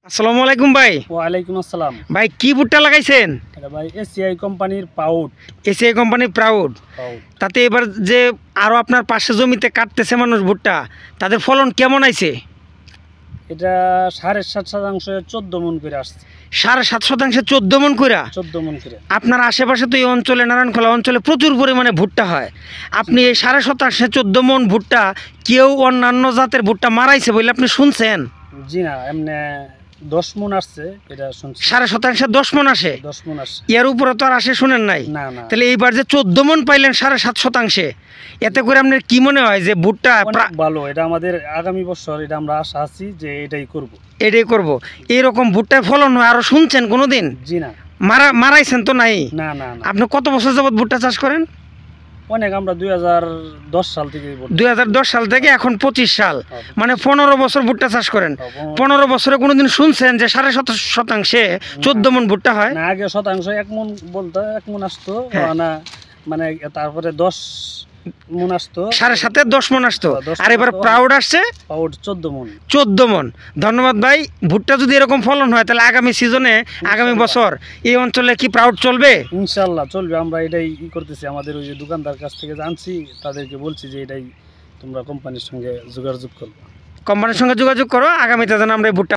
আসসালামু আলাইকুম ভাই। ওয়ালাইকুম আসসালাম। ভাই কি ভুট্টা লাগাইছেন? এটা ভাই এসিআই কোম্পানির পাউড। এসিআই কোম্পানির প্রাউড। তাতে এবার যে আরো আপনার পাশে জমিতে কাটতেছে মানুষ ভুট্টা, তাদের ফলন কেমন আইছে? এটা 7.5% 14 মন করে আসছে। 7.5% 14 মন কইরা। 14 মন করে। আপনার আশেপাশে তো এই অঞ্চলে নারায়ণখোলা অঞ্চলে প্রচুর পরিমাণে ভুট্টা হয়। আপনি এই 7.5% 14 মন ভুট্টা কেউ অন্যান্য জাতের ভুট্টা মারাইছে বলে আপনি শুনছেন? জি না, এমনি 10 মন আসছে এটা শুনছি। 7.5% 10 মন আসে। 10 মন আসছে। এর উপরে তো আর আসে শুনেন নাই? না না। তাহলে এইবার যে 14 মন পাইলেন 7.5%, এতে করে আপনার কি মনে হয় যে ভুট্টা অনেক ভালো। এটা আমাদের আগামী বছর এটা আমরা আশা আছি যে এটাই করব। এটাই করব। এইরকম ভুট্টায় ফলন হয় আরো শুনছেন কোনোদিন? জি না। মারাইছেন তো নাই? না না না। আপনি কত বছর যাবত ভুট্টা চাষ করেন? অনেক, আমরা 2010 সাল থেকে 2010 সাল থেকে এখন 25 সাল, মানে 15 বছর ভুট্টা চাষ করেন। 15 বছরে কোনোদিন শুনছেন যে 7.5%-এ 14 মন ভুট্টা হয়? না, আগে শতাংশ 1 মন বলতে 1 মন আসতো না, মানে তারপরে 10 মন আসতো, 7.5-এ 10 মন আসতো, আর এবার প্রাউড আসছে পাউড 14 মন। 14 মন। ধন্যবাদ ভাই। ভুট্টা যদি এরকম ফলন হয় তাহলে আগামী সিজনে আগামী বছর এই অঞ্চলে কি প্রাউড চলবে? ইনশাল্লাহ চলবে। আমরা এটাই করতেছি, আমাদের ওই যে দোকানদার কাছ থেকে জানছি, তাদেরকে বলছি যে এটাই তোমরা কোম্পানির সঙ্গে যোগাযোগ করো। কোম্পানির সঙ্গে যোগাযোগ করো, আগামীতে যেন আমরা এই ভুট্টা